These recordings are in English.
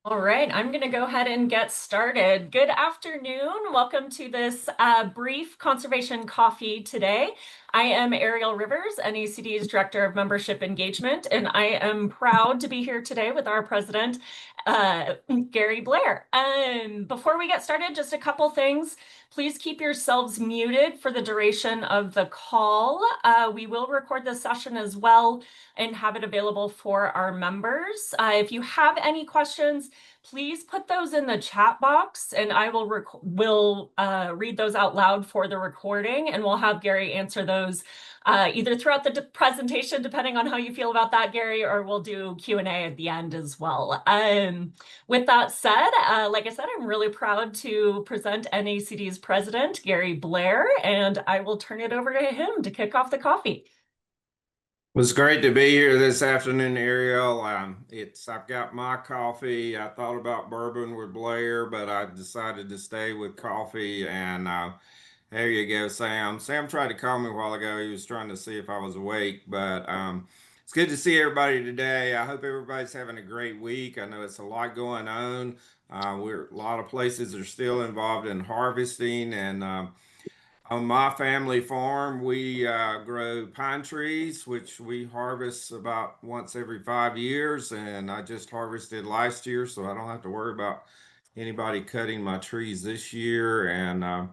All right, I'm going to go ahead and get started. Good afternoon. Welcome to this brief conservation coffee today. I am Ariel Rivers, NACD's Director of Membership Engagement, and I am proud to be here today with our president, Gary Blair. Before we get started, just a couple things. Please keep yourselves muted for the duration of the call. We will record this session as well and have it available for our members. If you have any questions, please put those in the chat box and I will read those out loud for the recording, and we'll have Gary answer those either throughout the presentation, depending on how you feel about that, Gary, or we'll do Q&A at the end as well. With that said, like I said, I'm really proud to present NACD's president, Gary Blair, and I will turn it over to him to kick off the coffee. Well, it's great to be here this afternoon, Ariel. I've got my coffee. I thought about bourbon with Blair, but I decided to stay with coffee. And there you go, Sam. Sam tried to call me a while ago. He was trying to see if I was awake, but it's good to see everybody today. I hope everybody's having a great week. I know it's a lot going on. A lot of places are still involved in harvesting, and on my family farm, we grow pine trees, which we harvest about once every 5 years. And I just harvested last year, so I don't have to worry about anybody cutting my trees this year.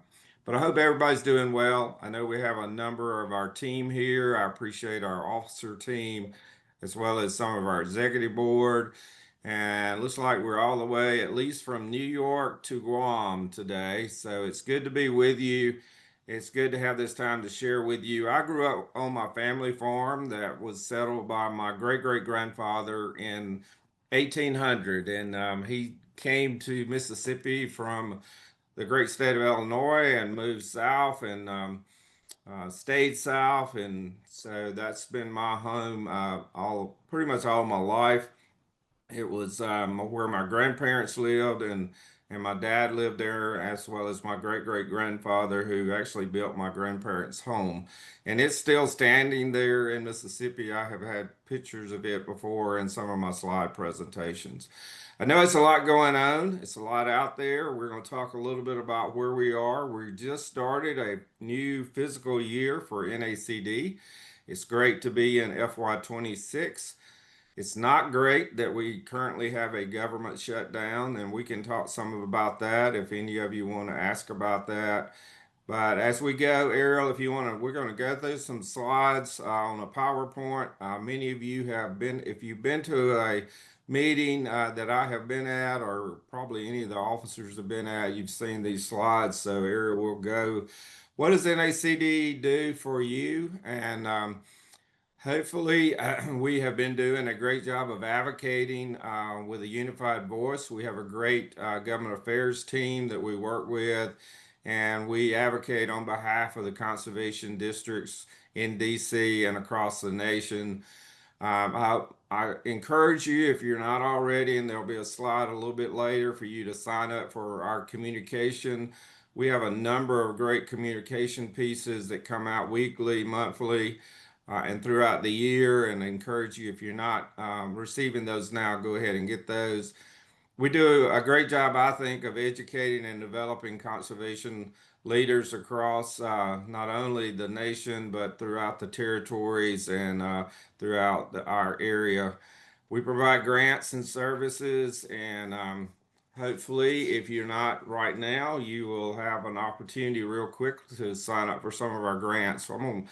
But I hope everybody's doing well. I know we have a number of our team here. I appreciate our officer team, as well as some of our executive board. And it looks like we're all the way, at least from New York to Guam today. So it's good to be with you. It's good to have this time to share with you. I grew up on my family farm that was settled by my great-great-grandfather in 1800, and he came to Mississippi from the great state of Illinois and moved south and stayed south, and so that's been my home all pretty much all my life. It was where my grandparents lived, and my dad lived there, as well as my great great grandfather, who actually built my grandparents' home. And it's still standing there in Mississippi. I have had pictures of it before in some of my slide presentations. I know it's a lot going on. It's a lot out there. We're going to talk a little bit about where we are. We just started a new fiscal year for NACD. It's great to be in FY26. It's not great that we currently have a government shutdown, and we can talk some about that if any of you want to ask about that. But as we go, Ariel, if you want to, we're going to go through some slides on a PowerPoint. Many of you have been, if you've been to a meeting that I have been at, or probably any of the officers have been at, you've seen these slides. So Ariel will go, what does NACD do for you? And hopefully, we have been doing a great job of advocating with a unified voice. We have a great government affairs team that we work with, and we advocate on behalf of the conservation districts in DC and across the nation. I encourage you, if you're not already, and there'll be a slide a little bit later for you to sign up for our communication. We have a number of great communication pieces that come out weekly, monthly, and throughout the year, and I encourage you, if you're not receiving those now, go ahead and get those. We do a great job, I think, of educating and developing conservation leaders across not only the nation, but throughout the territories and throughout our area. We provide grants and services, and hopefully, if you're not right now, you will have an opportunity real quick to sign up for some of our grants. So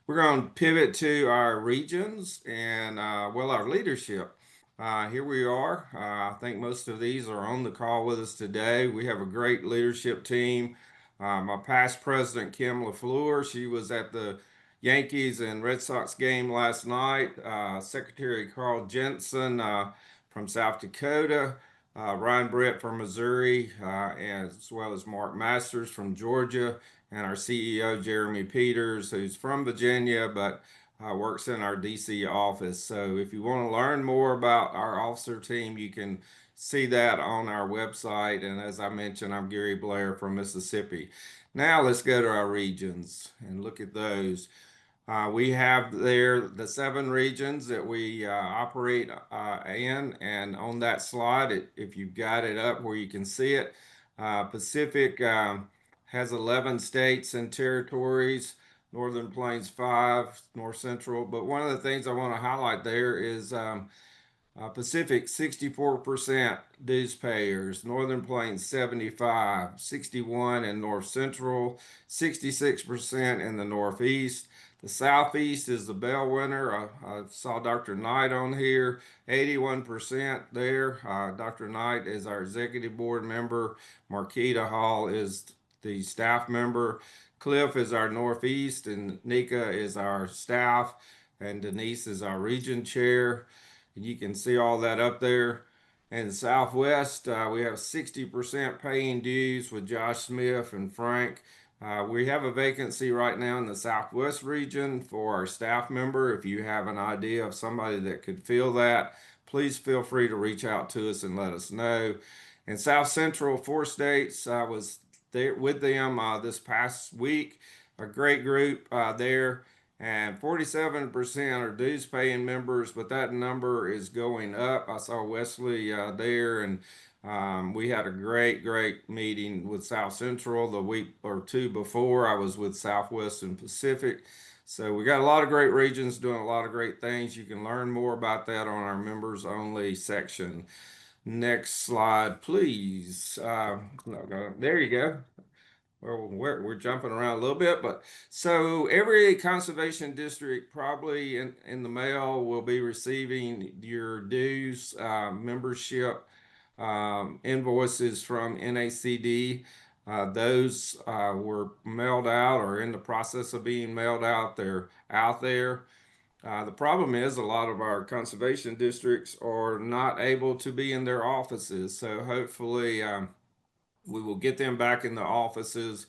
we're going to pivot to our regions and, well, our leadership. Here we are. I think most of these are on the call with us today. We have a great leadership team. My past president, Kim LaFleur, she was at the Yankees and Red Sox game last night. Secretary Carl Jensen from South Dakota. Ryan Brett from Missouri, as well as Mark Masters from Georgia, and our CEO, Jeremy Peters, who's from Virginia, but works in our DC office. So if you want to learn more about our officer team, you can see that on our website. And as I mentioned, I'm Gary Blair from Mississippi. Now let's go to our regions and look at those. We have there the 7 regions that we operate in, and on that slide, if you've got it up where you can see it, Pacific has 11 states and territories, Northern Plains 5, North Central. But one of the things I want to highlight there is Pacific 64% dues payers, Northern Plains 75, 61 in North Central, 66% in the Northeast. The Southeast is the bellwether. I saw Dr. Knight on here, 81% there. Dr. Knight is our executive board member. Marquita Hall is the staff member. Cliff is our Northeast, and Nika is our staff, and Denise is our region chair. You can see all that up there. In the Southwest, we have 60% paying dues with Josh Smith and Frank. We have a vacancy right now in the Southwest region for our staff member. If you have an idea of somebody that could fill that, please feel free to reach out to us and let us know. In South Central, 4 states, I was there with them this past week. A great group there. And 47% are dues paying members, but that number is going up. I saw Wesley there, and we had a great meeting with South Central the week or two before. I was with Southwest and Pacific. So we got a lot of great regions doing a lot of great things. You can learn more about that on our members only section. Next slide, please. There you go. Well, we're jumping around a little bit, but so every conservation district probably in the mail will be receiving your dues membership invoices from NACD. Those were mailed out or in the process of being mailed out. They're out there. The problem is a lot of our conservation districts are not able to be in their offices. So hopefully we will get them back in the offices.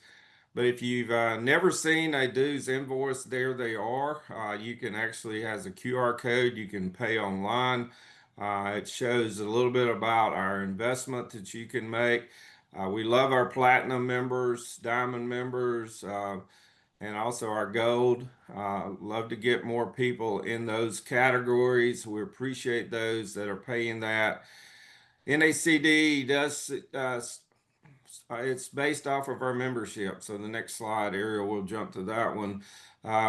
But if you've never seen a dues invoice, there they are. You can actually has a QR code. You can pay online. It shows a little bit about our investment that you can make. We love our platinum members, diamond members, and also our gold. Love to get more people in those categories. We appreciate those that are paying that. NACD does it's based off of our membership. So the next slide, Ariel, will jump to that one.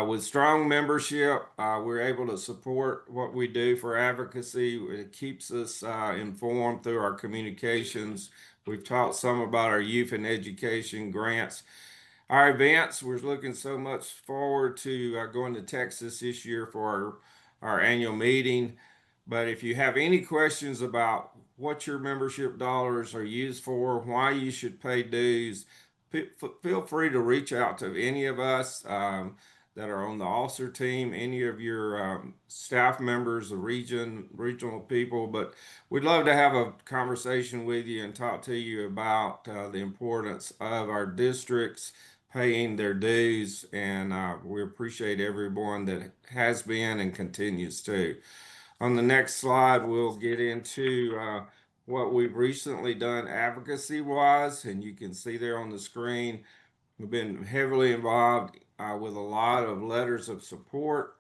With strong membership, we're able to support what we do for advocacy. It keeps us informed through our communications. We've talked some about our youth and education grants. Our events, we're looking so much forward to going to Texas this year for our annual meeting. But if you have any questions about what your membership dollars are used for, why you should pay dues, feel free to reach out to any of us that are on the officer team, any of your staff members, the regional people. But we'd love to have a conversation with you and talk to you about the importance of our districts paying their dues. And we appreciate everyone that has been and continues to. On the next slide, we'll get into what we've recently done advocacy-wise, and you can see there on the screen, we've been heavily involved with a lot of letters of support,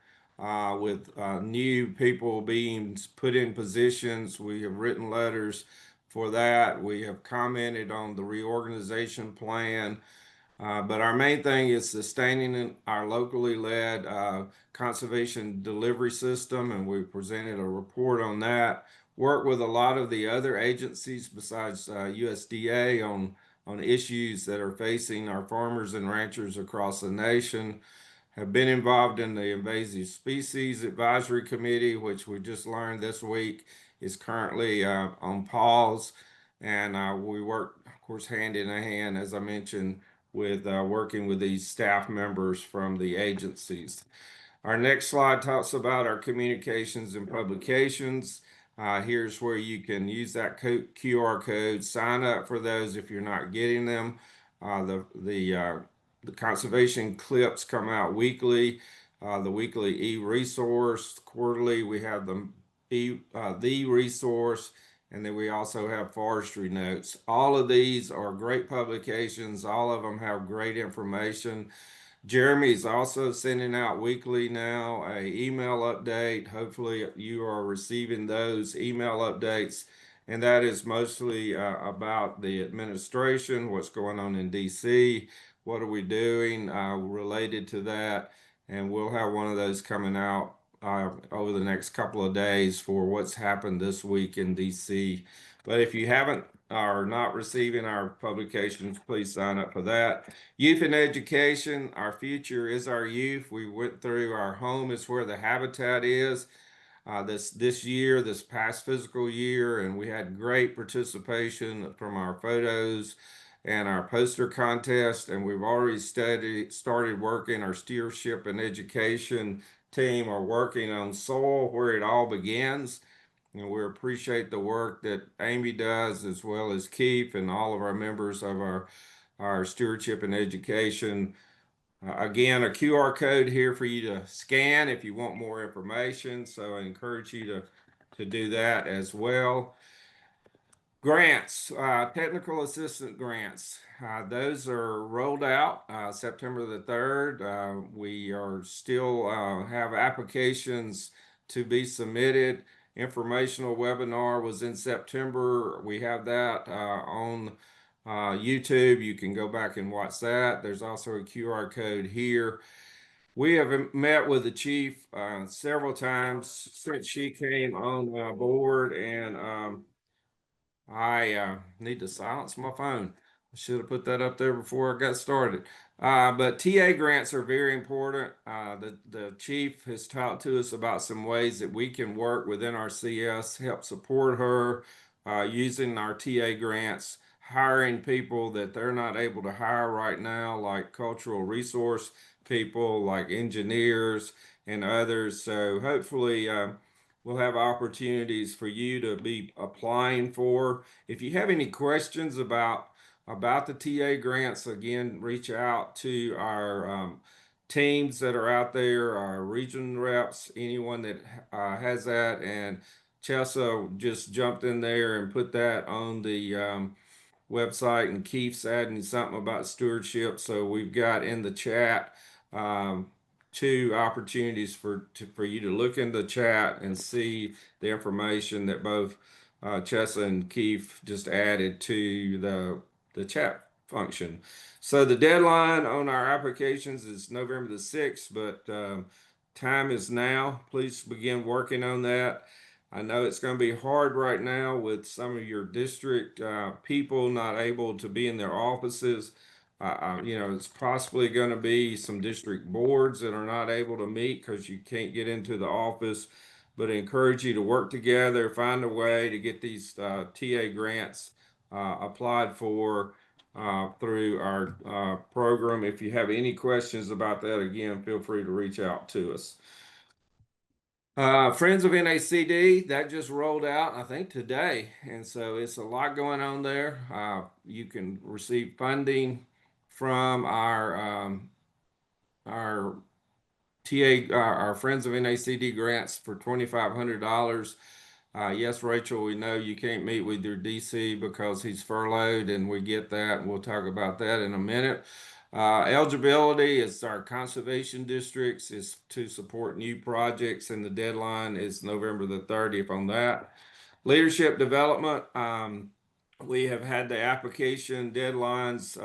with new people being put in positions. We have written letters for that. We have commented on the reorganization plan. But our main thing is sustaining our locally led conservation delivery system, and we presented a report on that. Work with a lot of the other agencies besides USDA on issues that are facing our farmers and ranchers across the nation. Have been involved in the Invasive Species Advisory Committee, which we just learned this week is currently on pause. And we work, of course, hand in hand, as I mentioned, with working with these staff members from the agencies. Our next slide talks about our communications and publications. Here's where you can use that QR code, sign up for those if you're not getting them. The conservation clips come out weekly. The weekly e-resource, quarterly we have the resource, and then we also have forestry notes. All of these are great publications. All of them have great information. Jeremy's also sending out weekly now a email update. Hopefully you are receiving those email updates. And that is mostly about the administration, what's going on in DC, what are we doing related to that. And we'll have one of those coming out over the next couple of days for what's happened this week in DC. But if you haven't are not receiving our publications, please sign up for that. Youth and education, our future is our youth. We went through our home is where the habitat is this past fiscal year, and we had great participation from our photos and our poster contest. And we've already started working. Our stewardship and education team are working on soil where it all begins. And we appreciate the work that Amy does, as well as Keith and all of our members of our stewardship and education. Again, a QR code here for you to scan if you want more information. So I encourage you to do that as well. Grants, technical assistant grants. Those are rolled out September the 3rd. We are still have applications to be submitted. Informational webinar was in September. We have that on YouTube. You can go back and watch that. There's also a QR code here. We have met with the chief several times since she came on board, and I need to silence my phone. I should have put that up there before I got started. But TA grants are very important. The chief has talked to us about some ways that we can work within our CS, help support her using our TA grants, hiring people that they're not able to hire right now, like cultural resource people, like engineers and others. So hopefully, we'll have opportunities for you to be applying for. If you have any questions about the TA grants, again, reach out to our teams that are out there, our region reps, anyone that has that. And Chessa just jumped in there and put that on the website, and Keith's adding something about stewardship. So we've got in the chat um, two opportunities for you to look in the chat and see the information that both Chessa and Keith just added to the chat function. So the deadline on our applications is November the 6th, but time is now. Please begin working on that. I know it's going to be hard right now with some of your district people not able to be in their offices. It's possibly going to be some district boards that are not able to meet because you can't get into the office. But I encourage you to work together, find a way to get these TA grants applied for through our program. If you have any questions about that, again, feel free to reach out to us. Friends of NACD, that just rolled out, I think, today. And so it's a lot going on there. You can receive funding from our TA, our Friends of NACD grants for $2,500. Yes, Rachel, we know you can't meet with your DC because he's furloughed, and we get that, and we'll talk about that in a minute. Eligibility is our conservation districts is to support new projects, and the deadline is November the 30th on that. Leadership development, we have had the application deadlines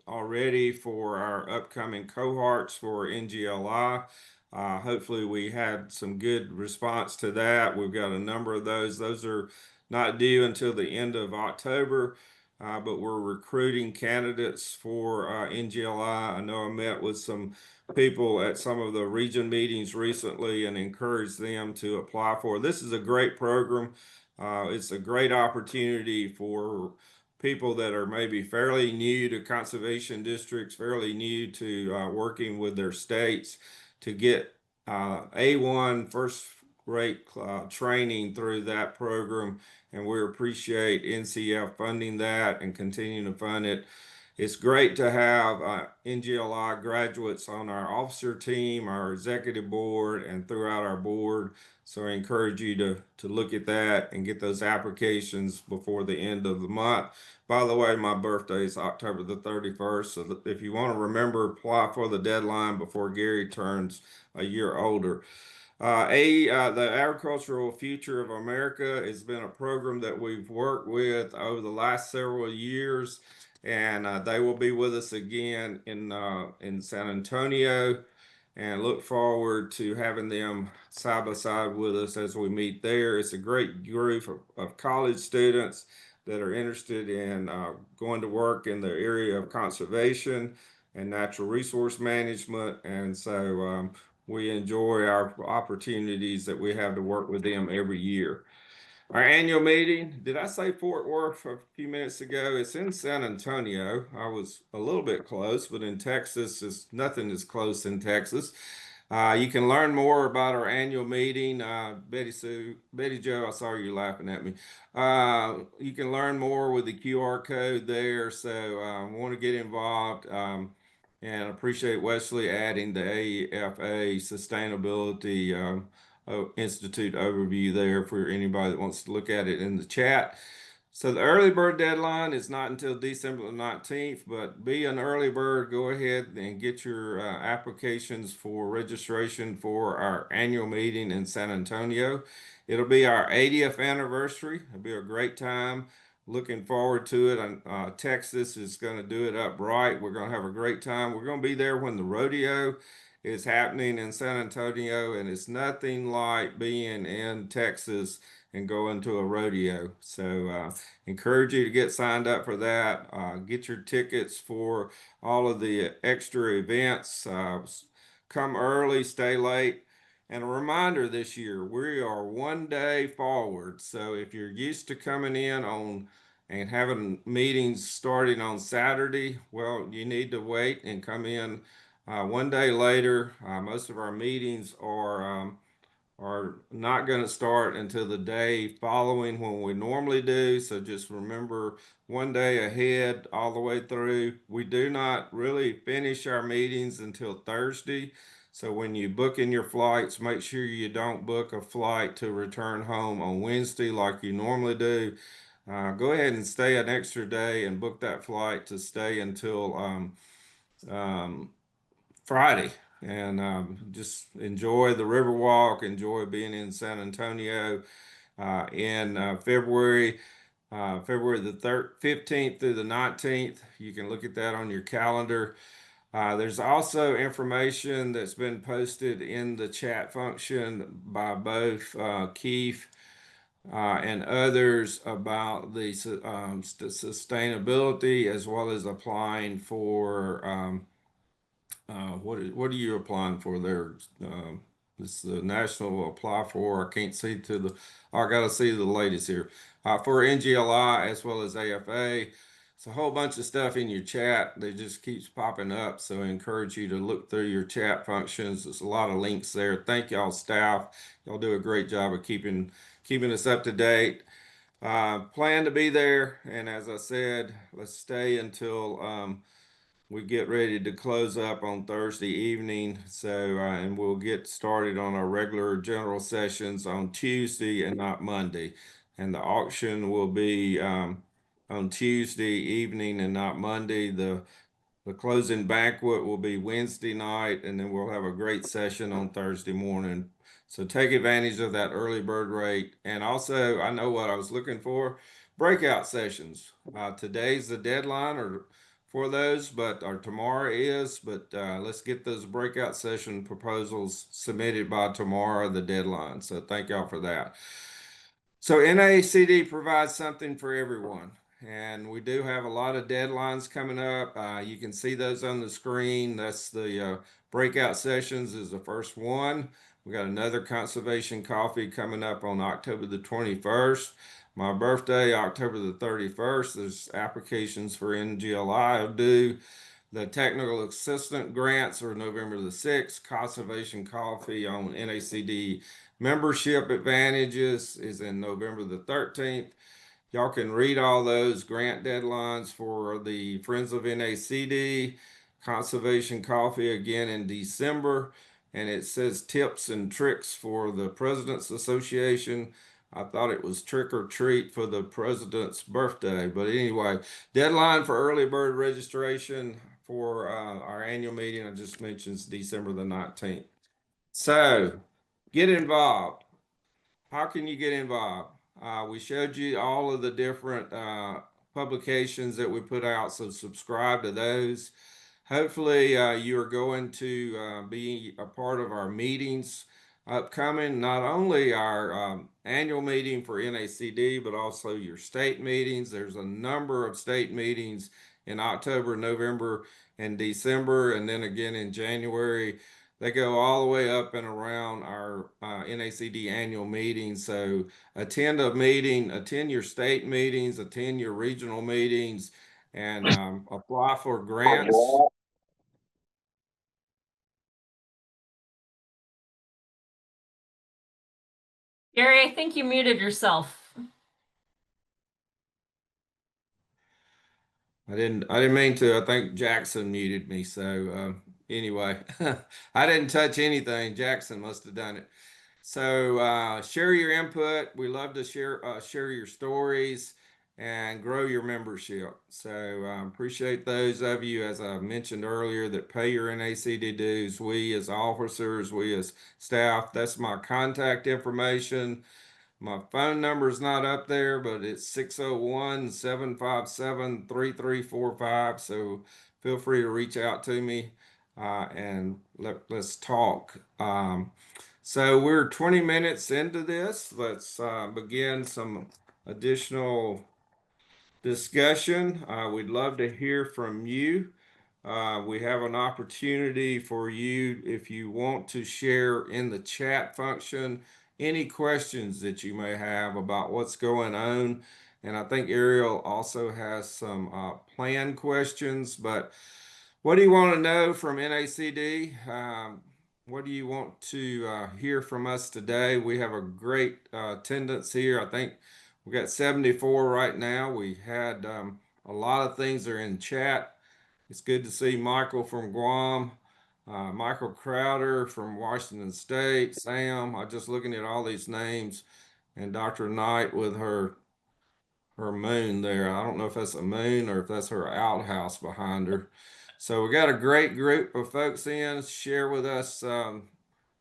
already for our upcoming cohorts for NGLI. Hopefully we had some good response to that. We've got a number of those. Those are not due until the end of October, but we're recruiting candidates for NGLI. I know I met with some people at some of the region meetings recently and encouraged them to apply for. This is a great program. It's a great opportunity for people that are maybe fairly new to conservation districts, fairly new to working with their states, to get A1 first rate training through that program. And we appreciate NCF funding that and continuing to fund it. It's great to have NGLI graduates on our officer team, our executive board, and throughout our board. So I encourage you to look at that and get those applications before the end of the month. By the way, my birthday is October the 31st. So if you want to remember, apply for the deadline before Gary turns a year older. The Agricultural Future of America has been a program that we've worked with over the last several years, and they will be with us again in San Antonio, and look forward to having them side by side with us as we meet there. It's a great group of college students that are interested in going to work in the area of conservation and natural resource management, and so we enjoy our opportunities that we have to work with them every year. Our annual meeting, did I say Fort Worth a few minutes ago? It's in San Antonio. I was a little bit close, but in Texas, nothing is close in Texas. You can learn more about our annual meeting. Betty Joe, I saw you laughing at me. You can learn more with the QR code there. So want to get involved. And appreciate Wesley adding the AFA Sustainability Institute overview there for anybody that wants to look at it in the chat. So the early bird deadline is not until December the 19th, but be an early bird. Go ahead and get your applications for registration for our annual meeting in San Antonio. It'll be our 80th anniversary. It'll be a great time. Looking forward to it. Texas is going to do it up right. We're going to have a great time. We're going to be there when the rodeo is happening in San Antonio, and it's nothing like being in Texas and going to a rodeo. So encourage you to get signed up for that. Get your tickets for all of the extra events. Come early, stay late. And a reminder this year, we are one day forward. So if you're used to coming in on and having meetings starting on Saturday, well, you need to wait and come in one day later. Most of our meetings are not going to start until the day following when we normally do. So just remember one day ahead all the way through. We do not really finish our meetings until Thursday. So when you book in your flights, make sure you don't book a flight to return home on Wednesday like you normally do. Go ahead and stay an extra day and book that flight to stay until um, Friday, and just enjoy the Riverwalk, enjoy being in San Antonio in February the 15th through the 19th. You can look at that on your calendar. There's also information that's been posted in the chat function by both Keith and others about the sustainability as well as applying for what are you applying for there? This is the national apply for. I can't see to the. I got to see the latest here for NGLI as well as AFA. It's a whole bunch of stuff in your chat that just keeps popping up. So I encourage you to look through your chat functions. There's a lot of links there. Thank y'all staff. Y'all do a great job of keeping us up to date. Plan to be there, and as I said, let's stay until we get ready to close up on Thursday evening. So, and we'll get started on our regular general sessions on Tuesday and not Monday. And the auction will be on Tuesday evening and not Monday. The closing banquet will be Wednesday night, and then we'll have a great session on Thursday morning. So take advantage of that early bird rate. And also, I know what I was looking for, breakout sessions. Today's the deadline or for those, or tomorrow is, but let's get those breakout session proposals submitted by tomorrow, the deadline. So thank y'all for that. So NACD provides something for everyone. And we do have a lot of deadlines coming up. You can see those on the screen. That's the breakout sessions is the first one. We got another conservation coffee coming up on October the 21st. My birthday, October the 31st. There's applications for NGLI due. The technical assistant grants are November the 6th. Conservation coffee on NACD membership advantages is in November the 13th. Y'all can read all those grant deadlines for the Friends of NACD, Conservation Coffee again in December. And it says tips and tricks for the President's Association. I thought it was trick or treat for the president's birthday. But anyway, deadline for early bird registration for our annual meeting, I just mentioned, is December the 19th. So get involved. How can you get involved? We showed you all of the different publications that we put out, so subscribe to those. Hopefully, you are going to be a part of our meetings upcoming, not only our annual meeting for NACD, but also your state meetings. There's a number of state meetings in October, November, and December, and then again in January. They go all the way up and around our NACD annual meeting. So attend a meeting, attend your state meetings, attend your regional meetings, and apply for grants. Gary, I think you muted yourself. I didn't mean to. I think Jackson muted me. So anyway, I didn't touch anything. Jackson must have done it. So share your input. We love to share your stories and grow your membership. So appreciate those of you, as I mentioned earlier, that pay your NACD dues. We as officers, we as staff, that's my contact information. My phone number is not up there, but it's 601-757-3345. So feel free to reach out to me and let's talk. So we're 20 minutes into this. Let's begin some additional discussion. We'd love to hear from you. We have an opportunity for you, if you want to share in the chat function, any questions that you may have about what's going on. And I think Ariel also has some plan questions, but what do you want to know from NACD? What do you want to hear from us today? We have a great attendance here. I think we got 74 right now. We had a lot of things are in chat. It's good to see Michael from Guam, Michael Crowder from Washington State, Sam. I'm just looking at all these names, and Dr. Knight with her moon there. I don't know if that's a moon or if that's her outhouse behind her. So we got a great group of folks in. Share with us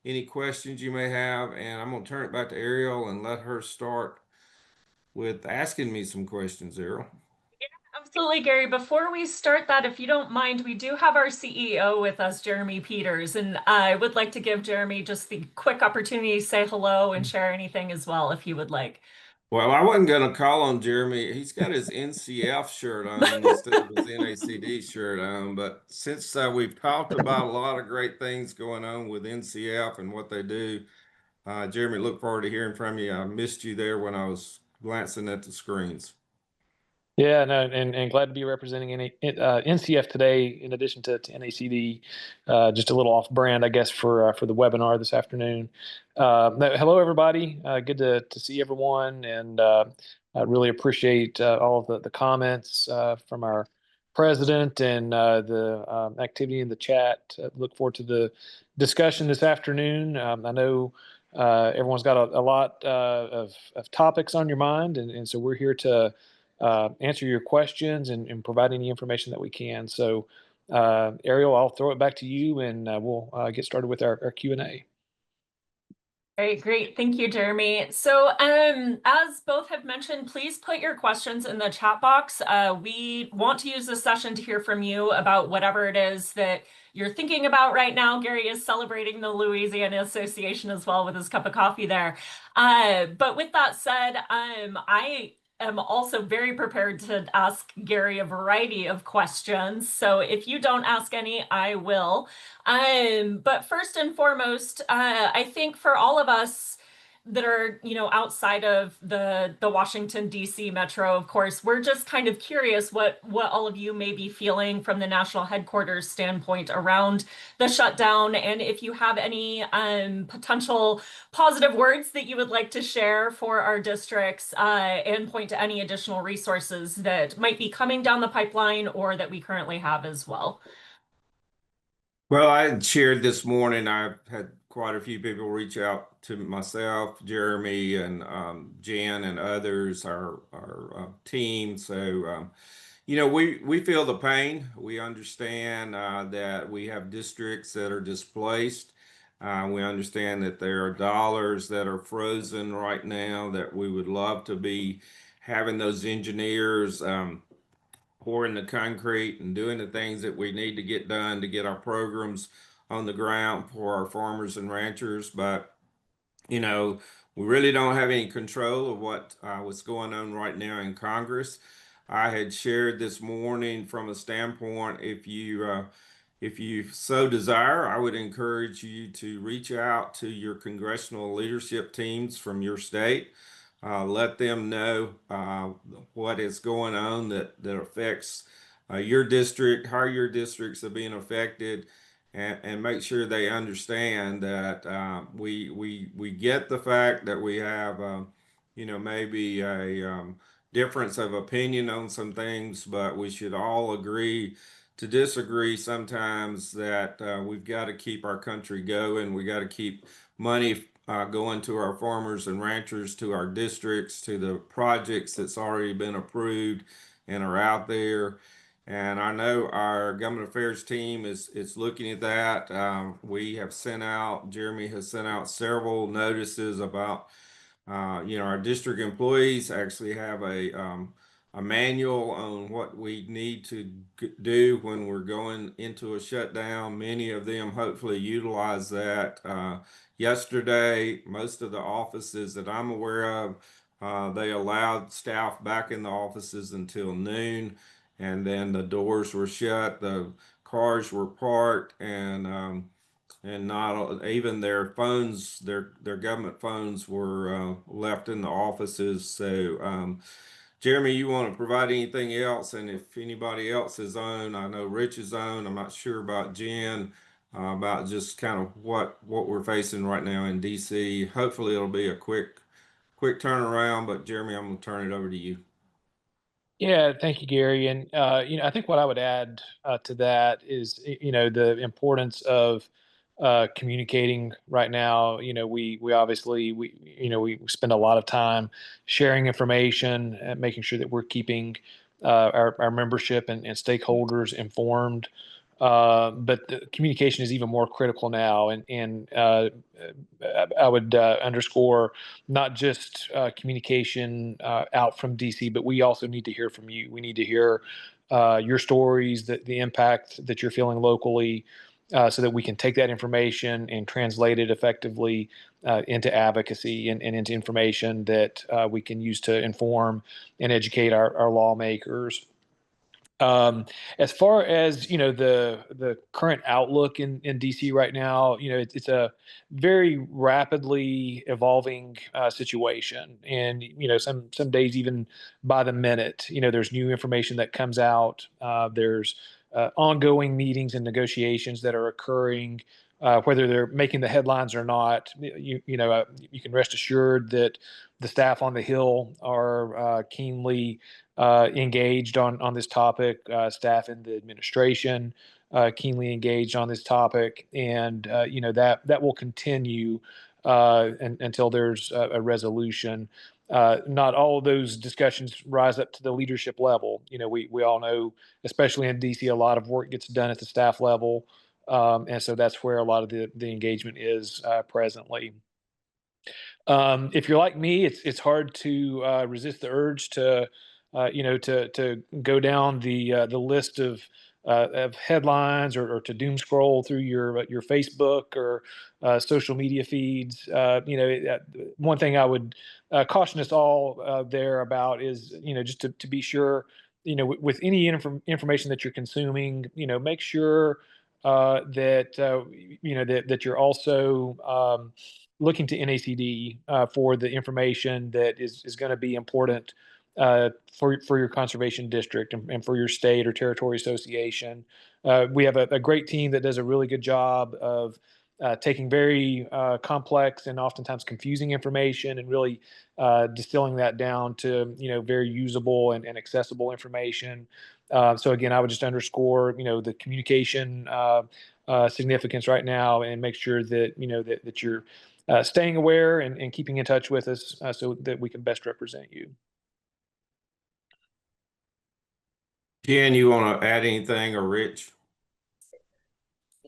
any questions you may have, and I'm going to turn it back to Ariel and let her start with asking me some questions, Ariel. Absolutely, Gary. Before we start that, if you don't mind, we do have our CEO with us, Jeremy Peters, and I would like to give Jeremy just the quick opportunity to say hello and share anything as well, if you would like. Well, I wasn't going to call on Jeremy. He's got his NCF shirt on instead of his NACD shirt on. But since we've talked about a lot of great things going on with NCF and what they do, Jeremy, look forward to hearing from you. I missed you there when I was glancing at the screens. Yeah, no, and glad to be representing NCF today, in addition to NACD. Just a little off brand, I guess, for the webinar this afternoon. Hello, everybody. Good to see everyone, and I really appreciate all of the comments from our president and the activity in the chat. Look forward to the discussion this afternoon. I know everyone's got a lot of topics on your mind, and so we're here to answer your questions and provide any information that we can. So, Ariel, I'll throw it back to you, and we'll get started with our Q&A. Great. Thank you, Jeremy. So as both have mentioned, please put your questions in the chat box. We want to use this session to hear from you about whatever it is that you're thinking about right now. Gary is celebrating the Louisiana Association as well with his cup of coffee there. But with that said, I am also very prepared to ask Gary a variety of questions. So if you don't ask any, I will. But first and foremost, I think for all of us, that are, outside of the Washington, D.C. metro, of course, we're just kind of curious what all of you may be feeling from the national headquarters standpoint around the shutdown, and if you have any potential positive words that you would like to share for our districts, and point to any additional resources that might be coming down the pipeline or that we currently have as well. Well, I had shared this morning, I've had quite a few people reach out to myself, Jeremy and Jen and others, our team. So, we feel the pain. We understand that we have districts that are displaced. We understand that there are dollars that are frozen right now that we would love to be having those engineers. Pouring the concrete and doing the things that we need to get done to get our programs on the ground for our farmers and ranchers. But, we really don't have any control of what's going on right now in Congress. I had shared this morning from a standpoint, if you so desire, I would encourage you to reach out to your congressional leadership teams from your state. Let them know what is going on that affects your district, how your districts are being affected, and make sure they understand that we get the fact that we have maybe a difference of opinion on some things, but we should all agree to disagree sometimes, that we've got to keep our country going. We got to keep money going to our farmers and ranchers, to our districts, to the projects that's already been approved and are out there. And I know our government affairs team is looking at that. Jeremy has sent out several notices about, our district employees actually have a manual on what we need to do when we're going into a shutdown. Many of them hopefully utilize that. Yesterday, most of the offices that I'm aware of, they allowed staff back in the offices until noon, and then the doors were shut, the cars were parked, and not even their phones, their government phones were left in the offices. So, Jeremy, you want to provide anything else? And if anybody else is on, I know Rich is on. I'm not sure about Jen, about just kind of what we're facing right now in DC. Hopefully, it'll be a quick turnaround. But Jeremy, I'm going to turn it over to you. Yeah, thank you, Gary. And I think what I would add to that is, the importance of communicating right now. We obviously we spend a lot of time sharing information and making sure that we're keeping our membership and stakeholders informed. But the communication is even more critical now, and I would underscore not just communication out from DC, but we also need to hear from you. We need to hear your stories, the impact that you're feeling locally, so that we can take that information and translate it effectively into advocacy and into information that we can use to inform and educate our lawmakers. As far as the current outlook in DC right now, it's a very rapidly evolving situation, and some days even by the minute, there's new information that comes out. There's ongoing meetings and negotiations that are occurring. Whether they're making the headlines or not, you can rest assured that the staff on the Hill are keenly engaged on this topic. Staff in the administration keenly engaged on this topic, and that will continue until there's a resolution. Not all of those discussions rise up to the leadership level. We all know, especially in DC, a lot of work gets done at the staff level, and so that's where a lot of the engagement is presently. If you're like me, it's hard to resist the urge to to go down the list of headlines, or to doom scroll through your Facebook or social media feeds. One thing I would caution us all there about is, just to be sure, with any information that you're consuming, make sure that that you're also looking to NACD for the information that is going to be important for your conservation district and for your state or territory association. We have a great team that does a really good job of taking very complex and oftentimes confusing information and really distilling that down to very usable and accessible information. So again, I would just underscore the communication significance right now, and make sure that that you're staying aware and keeping in touch with us so that we can best represent you. Jen, you want to add anything, or Rich?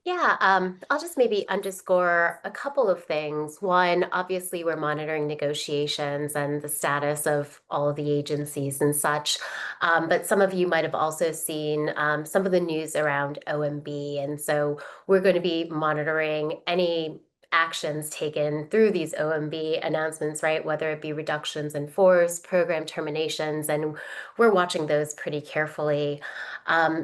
Yeah, I'll just maybe underscore a couple of things. One, obviously, we're monitoring negotiations and the status of all of the agencies and such. But some of you might have also seen some of the news around OMB. And so we're going to be monitoring any actions taken through these OMB announcements, right? Whether it be reductions in force, program terminations, and we're watching those pretty carefully.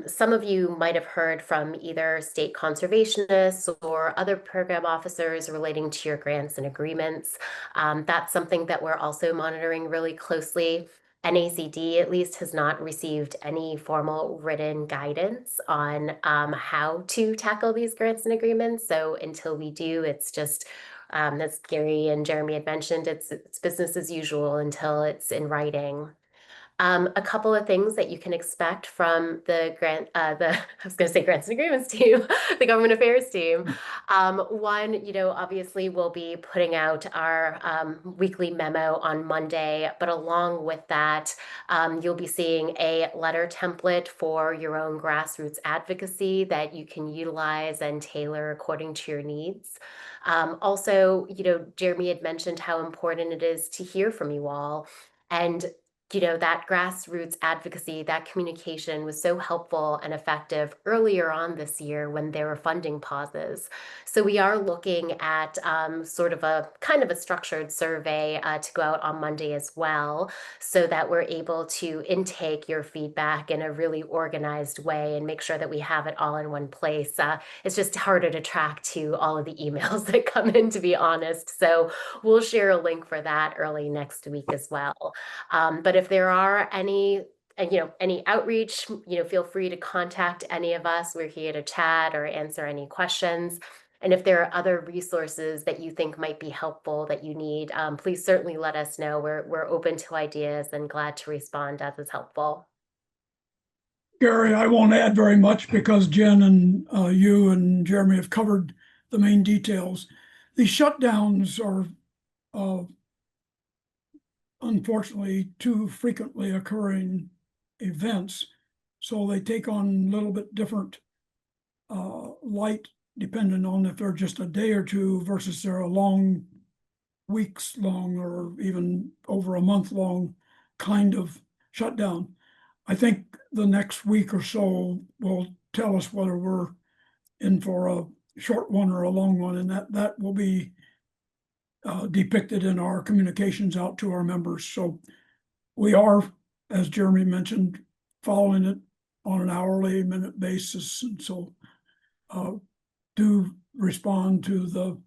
Some of you might have heard from either state conservationists or other program officers relating to your grants and agreements. That's something that we're also monitoring really closely. NACD at least has not received any formal written guidance on how to tackle these grants and agreements. So until we do, it's just as Gary and Jeremy had mentioned, it's business as usual until it's in writing. A couple of things that you can expect from the I was going to say grants and agreements team, the government affairs team. One, obviously we'll be putting out our weekly memo on Monday, but along with that, you'll be seeing a letter template for your own grassroots advocacy that you can utilize and tailor according to your needs. Also, Jeremy had mentioned how important it is to hear from you all. And that grassroots advocacy, that communication was so helpful and effective earlier on this year when there were funding pauses. So we are looking at sort of a kind of a structured survey to go out on Monday as well, so that we're able to intake your feedback in a really organized way and make sure that we have it all in one place. It's just harder to track to all of the emails that come in, to be honest. So we'll share a link for that early next week as well. But if there are any outreach, feel free to contact any of us. We're here to chat or answer any questions. And if there are other resources that you think might be helpful that you need, please certainly let us know. We're open to ideas and glad to respond as is helpful. Gary, I won't add very much because Jen and you and Jeremy have covered the main details. These shutdowns are unfortunately too frequently occurring events, so they take on a little bit different light depending on if they're just a day or two versus they're a long, weeks long, or even over a month long kind of shutdown. I think the next week or so will tell us whether we're in for a short one or a long one, and that will be depicted in our communications out to our members. So we are, as Jeremy mentioned, following it on an hourly minute basis. And so do respond to the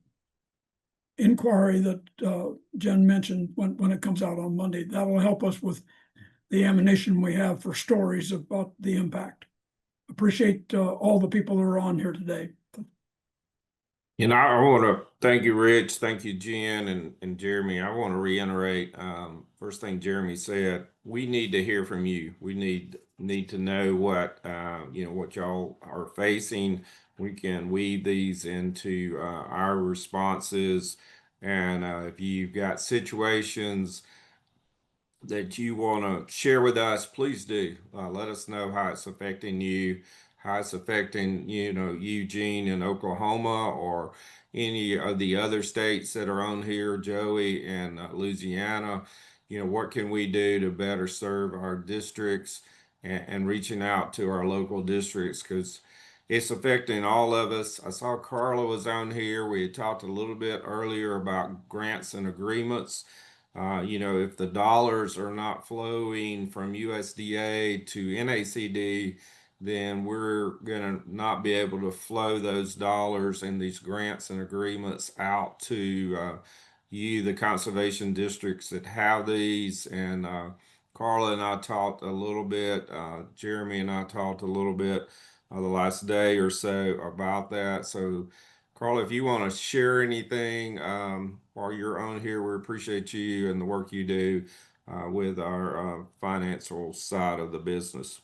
inquiry that Jen mentioned when it comes out on Monday. That'll help us with the ammunition we have for stories about the impact. Appreciate all the people that are on here today. I want to thank you, Rich. Thank you, Jen and Jeremy. I want to reiterate first thing Jeremy said. We need to hear from you. We need to know what what y'all are facing. We can weave these into our responses, and if you've got situations that you want to share with us, please do. Let us know how it's affecting you, how it's affecting, Eugene in Oklahoma, or any of the other states that are on here, Joey and Louisiana. What can we do to better serve our districts, and reaching out to our local districts, because it's affecting all of us. I saw Carla was on here. We had talked a little bit earlier about grants and agreements. If the dollars are not flowing from USDA to NACD, then we're gonna not be able to flow those dollars and these grants and agreements out to you, the conservation districts that have these. And Carla and I talked a little bit, Jeremy and I talked a little bit the last day or so about that. So Carla, if you want to share anything while you're on here, we appreciate you and the work you do with our financial side of the business.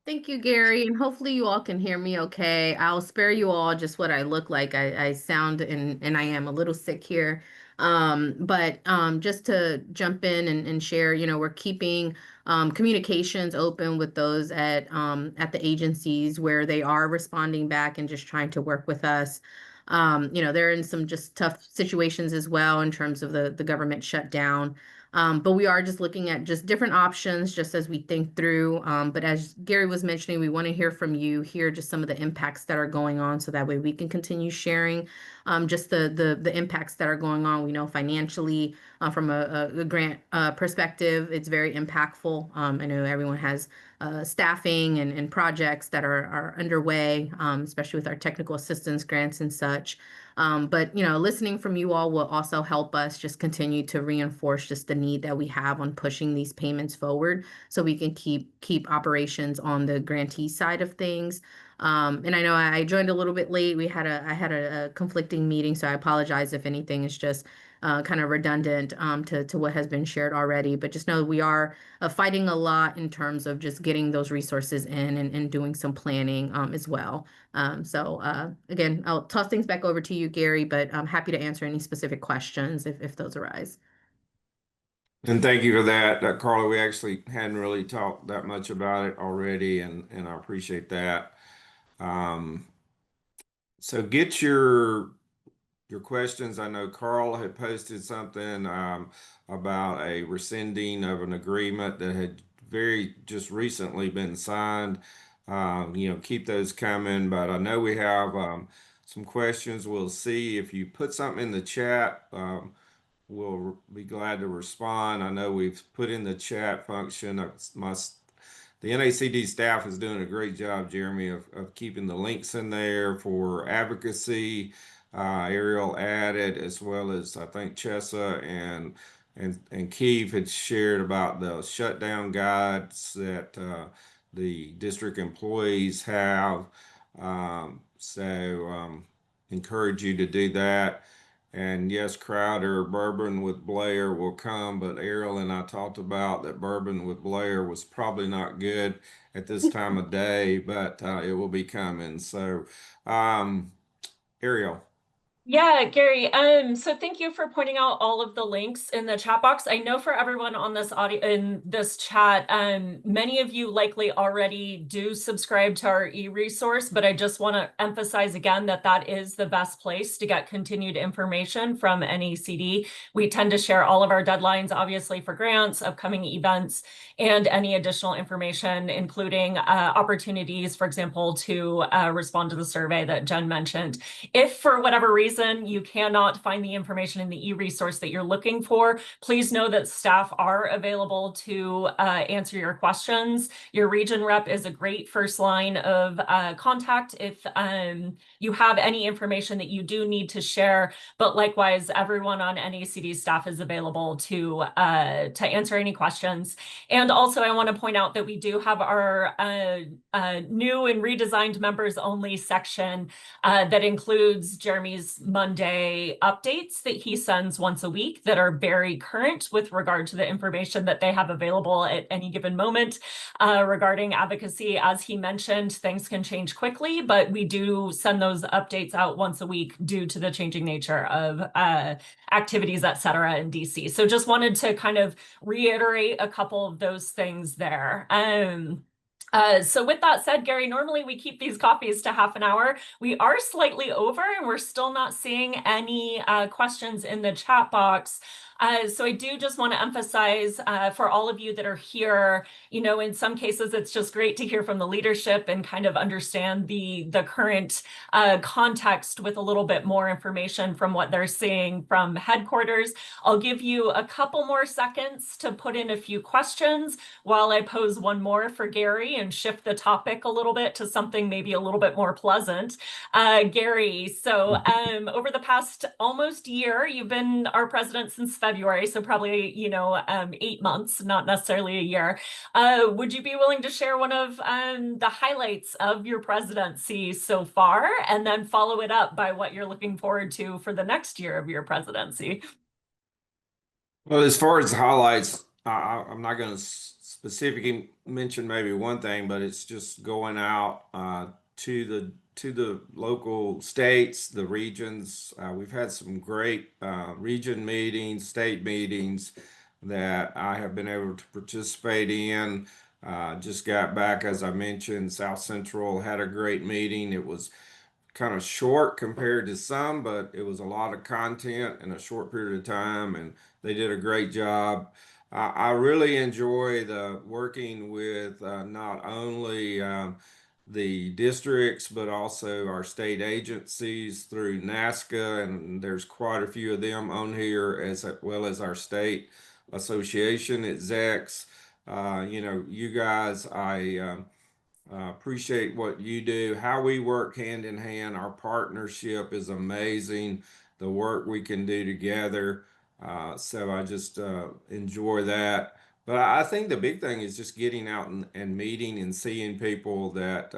Thank you, Gary, and hopefully you all can hear me okay. I'll spare you all just what I look like. I sound and I am a little sick here. But just to jump in and share, we're keeping communications open with those at the agencies where they are responding back and just trying to work with us. They're in some just tough situations as well in terms of the government shutdown. But we are just looking at just different options just as we think through. But as Gary was mentioning, we want to hear from you, hear just some of the impacts that are going on so that way we can continue sharing just the impacts that are going on. We know financially from a grant perspective, it's very impactful. I know everyone has staffing and projects that are underway, especially with our technical assistance grants and such. But listening from you all will also help us just continue to reinforce just the need that we have on pushing these payments forward so we can keep operations on the grantee side of things. And I know I joined a little bit late. I had a conflicting meeting, so I apologize if anything is just kind of redundant to what has been shared already. But just know we are fighting a lot in terms of just getting those resources in and doing some planning as well. So again, I'll toss things back over to you, Gary, but I'm happy to answer any specific questions if those arise. And thank you for that, Carla. We actually hadn't really talked that much about it already, and I appreciate that. So get your questions. I know Carl had posted something about a rescinding of an agreement that had just recently been signed. Keep those coming, but I know we have some questions. We'll see if you put something in the chat. We'll be glad to respond. I know we've put in the chat function. The NACD staff is doing a great job, Jeremy, of keeping the links in there for advocacy. Ariel added, as well as I think Chessa and Keith had shared about the shutdown guides that the district employees have. So encourage you to do that. And yes, Crowder, bourbon with Blair will come, but Ariel and I talked about that bourbon with Blair was probably not good at this time of day, but it will be coming. So, Ariel. Yeah, Gary. So thank you for pointing out all of the links in the chat box. I know for everyone on this audio in this chat, many of you likely already do subscribe to our e-resource, but I just want to emphasize again that that is the best place to get continued information from NACD. We tend to share all of our deadlines, obviously, for grants, upcoming events, and any additional information, including opportunities, for example, to respond to the survey that Jen mentioned. If for whatever reason you cannot find the information in the e-resource that you're looking for, please know that staff are available to answer your questions. Your region rep is a great first line of contact if you have any information that you do need to share, but likewise, everyone on NACD staff is available to answer any questions. And also, I want to point out that we do have our new and redesigned members only section that includes Jeremy's Monday updates that he sends once a week that are very current with regard to the information that they have available at any given moment regarding advocacy. As he mentioned, things can change quickly, but we do send those updates out once a week due to the changing nature of activities, et cetera, in DC. So just wanted to kind of reiterate a couple of those things there. So with that said, Gary, normally we keep these coffees to half an hour. We are slightly over and we're still not seeing any questions in the chat box. So I do just want to emphasize for all of you that are here, you know, in some cases, it's just great to hear from the leadership and kind of understand the current context with a little bit more information from what they're seeing from headquarters. I'll give you a couple more seconds to put in a few questions while I pose one more for Gary and shift the topic a little bit to something maybe a little bit more pleasant. Gary, so over the past almost year, you've been our president since February, so probably, you know, 8 months, not necessarily a year. Would you be willing to share one of the highlights of your presidency so far, and then follow it up by what you're looking forward to for the next year of your presidency? Well, as far as highlights, I'm not going to specifically mention maybe one thing, but it's just going out to the local states, the regions. We've had some great region meetings, state meetings that I have been able to participate in. Just got back, as I mentioned, South Central had a great meeting. It was kind of short compared to some, but it was a lot of content in a short period of time, and they did a great job. I really enjoy the working with not only the districts, but also our state agencies through NASCA, and there's quite a few of them on here, as well as our state association execs. You know, you guys, I appreciate what you do, how we work hand in hand. Our partnership is amazing, the work we can do together. So I just enjoy that. But I think the big thing is just getting out and meeting and seeing people that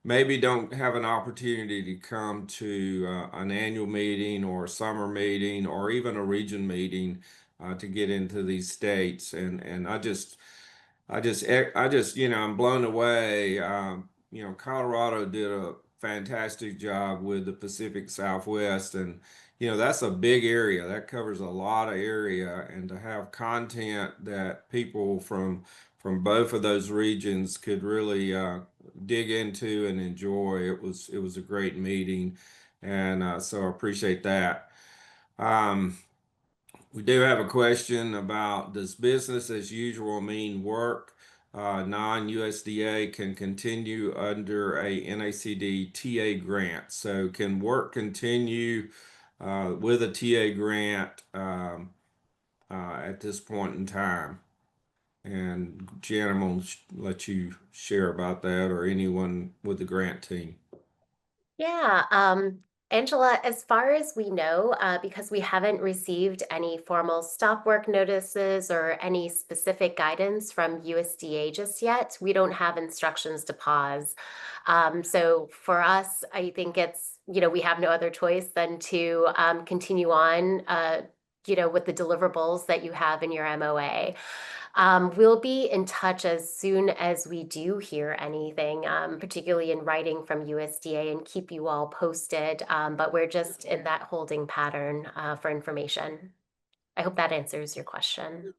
maybe don't have an opportunity to come to an annual meeting or a summer meeting or even a region meeting to get into these states. And you know, I'm blown away. You know, Colorado did a fantastic job with the Pacific Southwest, and you know, that's a big area. That covers a lot of area, and to have content that people from both of those regions could really dig into and enjoy. It was a great meeting, and so I appreciate that. Um, we do have a question about, does business as usual mean work non-USDA can continue under a NACD TA grant? So can work continue with a TA grant at this point in time? And Jan, I'm going to let you share about that, or anyone with the grant team. Yeah, Angela, as far as we know, because we haven't received any formal stop work notices or any specific guidance from USDA just yet, we don't have instructions to pause. So for us, I think it's, you know, we have no other choice than to continue on, you know, with the deliverables that you have in your MOA. We'll be in touch as soon as we do hear anything, particularly in writing from USDA, and keep you all posted. But we're just in that holding pattern for information. I hope that answers your question.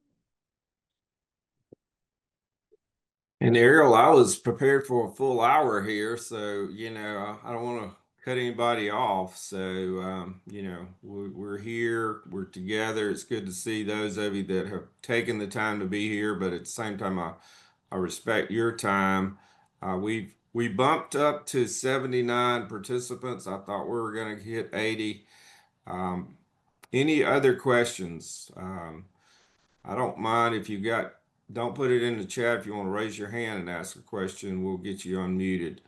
And Ariel, I was prepared for a full hour here, so you know I don't want to cut anybody off. So you know we're here, we're together. It's good to see those of you that have taken the time to be here, but at the same time, I respect your time. We bumped up to 79 participants. I thought we were going to hit 80. Any other questions? I don't mind if you got. Don't put it in the chat if you want to raise your hand and ask a question. We'll get you unmuted.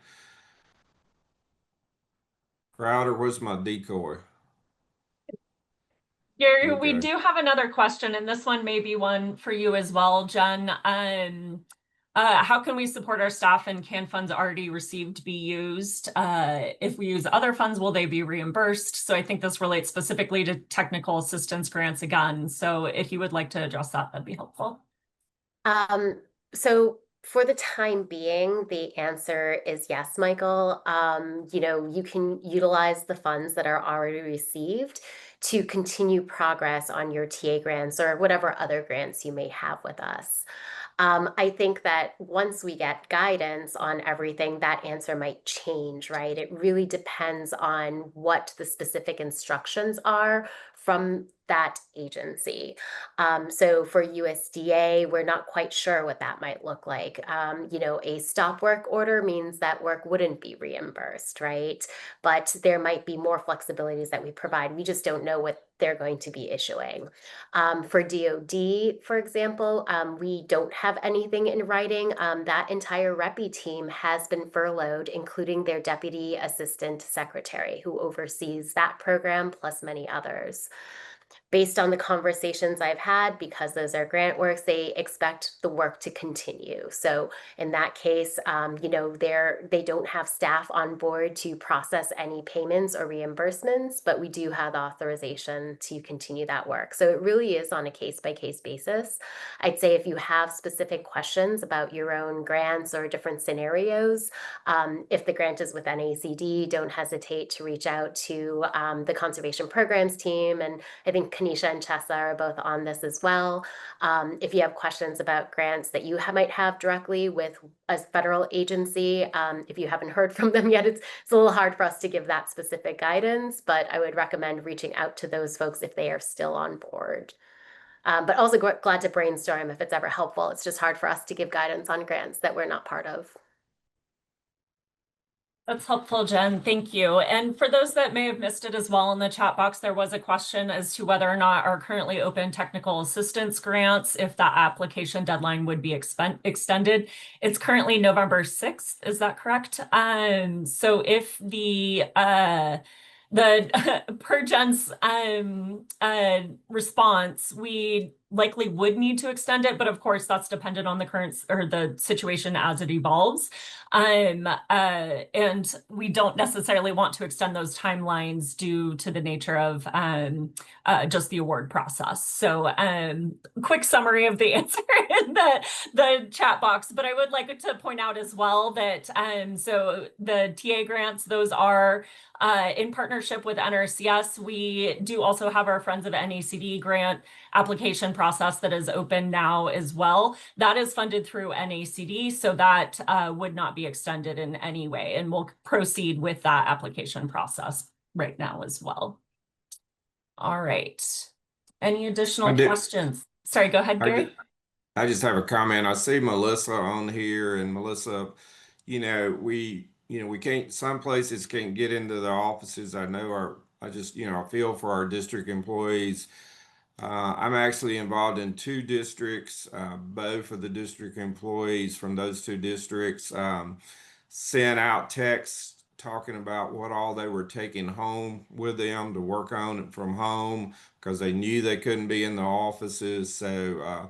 Crowder, where's my decoy? Gary, Okay. we do have another question, and this one may be one for you as well, Jen. How can we support our staff, and can funds already received be used? If we use other funds, will they be reimbursed? So I think this relates specifically to technical assistance grants again. So if you would like to address that, that'd be helpful. So for the time being, the answer is yes, Michael. You know, you can utilize the funds that are already received to continue progress on your TA grants or whatever other grants you may have with us. I think that once we get guidance on everything, that answer might change, right? It really depends on what the specific instructions are from that agency. So for USDA, we're not quite sure what that might look like. A stop work order means that work wouldn't be reimbursed, right? But there might be more flexibilities that we provide. We just don't know what they're going to be issuing. For DoD, for example, we don't have anything in writing. That entire REPI team has been furloughed, including their deputy assistant secretary who oversees that program, plus many others. Based on the conversations I've had, because those are grant works, they expect the work to continue. So in that case, they don't have staff on board to process any payments or reimbursements, but we do have authorization to continue that work. So it really is on a case-by-case basis. I'd say if you have specific questions about your own grants or different scenarios, if the grant is with NACD, don't hesitate to reach out to the conservation programs team. And I think Kanisha and Chessa are both on this as well. If you have questions about grants that you might have directly with a federal agency, if you haven't heard from them yet, it's a little hard for us to give that specific guidance, but I would recommend reaching out to those folks if they are still on board. But also glad to brainstorm if it's ever helpful. It's just hard for us to give guidance on grants that we're not part of. That's helpful, Jen. Thank you. And for those that may have missed it as well, in the chat box, there was a question as to whether or not our currently open technical assistance grants, if that application deadline would be extended. It's currently November 6th. Is that correct? So if the per Jen's response, we likely would need to extend it, but of course that's dependent on the current or the situation as it evolves. And we don't necessarily want to extend those timelines due to the nature of just the award process. So quick summary of the answer in the chat box, but I would like to point out as well that so the TA grants, those are in partnership with NRCS. We do also have our Friends of NACD grant application process that is open now as well. That is funded through NACD, so that would not be extended in any way, and we'll proceed with that application process right now as well. All right. Any additional questions? Sorry, go ahead, Gary. I just have a comment. I see Melissa on here, and Melissa, we can't, some places can't get into the offices. I know I feel for our district employees. I'm actually involved in 2 districts. Both of the district employees from those 2 districts sent out texts talking about what all they were taking home with them to work on it from home because they knew they couldn't be in the offices. So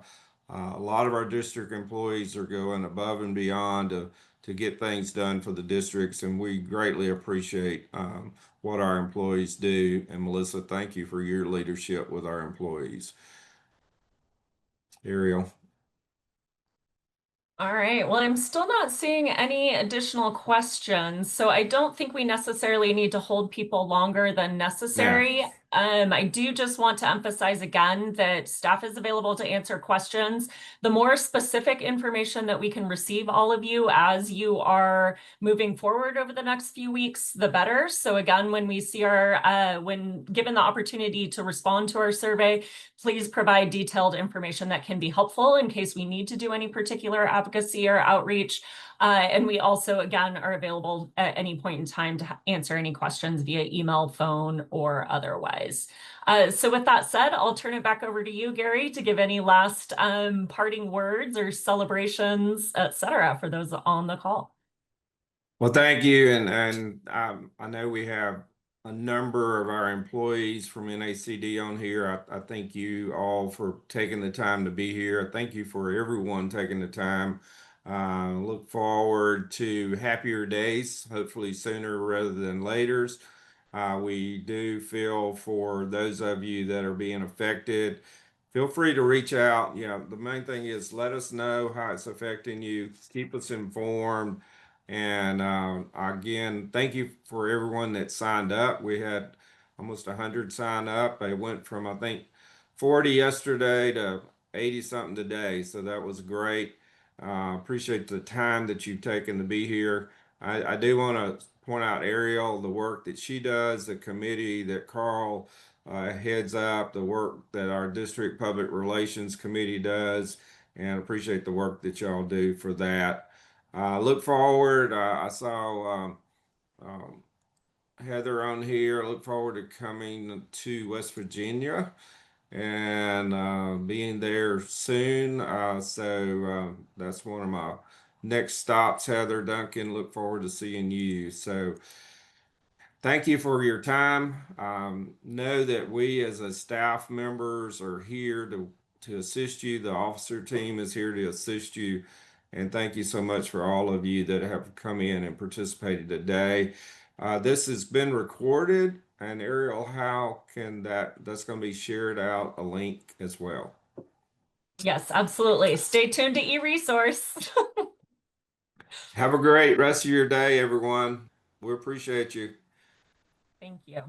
a lot of our district employees are going above and beyond to get things done for the districts, and we greatly appreciate what our employees do. And Melissa, thank you for your leadership with our employees. Ariel. All right, well, I'm still not seeing any additional questions, so I don't think we necessarily need to hold people longer than necessary. Yeah. I do just want to emphasize again that staff is available to answer questions. The more specific information that we can receive all of you as you are moving forward over the next few weeks, the better. So again, when we see when given the opportunity to respond to our survey, please provide detailed information that can be helpful in case we need to do any particular advocacy or outreach. And we also, again, are available at any point in time to answer any questions via email, phone, or otherwise. So with that said, I'll turn it back over to you, Gary, to give any last parting words or celebrations, etc., for those on the call. Well, thank you. And I know we have a number of our employees from NACD on here. I thank you all for taking the time to be here. I thank you for everyone taking the time. Look forward to happier days, hopefully sooner rather than later. We do feel for those of you that are being affected. Feel free to reach out. The main thing is let us know how it's affecting you. Keep us informed. And again, thank you for everyone that signed up. We had almost 100 sign up. They went from, I think, 40 yesterday to 80 something today. So that was great. Appreciate the time that you've taken to be here. I do want to point out Ariel, the work that she does, the committee that Carl heads up the work that our District Public Relations Committee does, and appreciate the work that y'all do for that. Look forward. I saw Heather on here. I look forward to coming to West Virginia and being there soon. That's one of my next stops, Heather. Duncan, look forward to seeing you. So thank you for your time. Know that we as a staff members are here to assist you. The officer team is here to assist you. And thank you so much for all of you that have come in and participated today. This has been recorded, and Ariel, how can that's going to be shared out a link as well? Yes, absolutely. Stay tuned to eResource. Have a great rest of your day, everyone. We appreciate you. Thank you.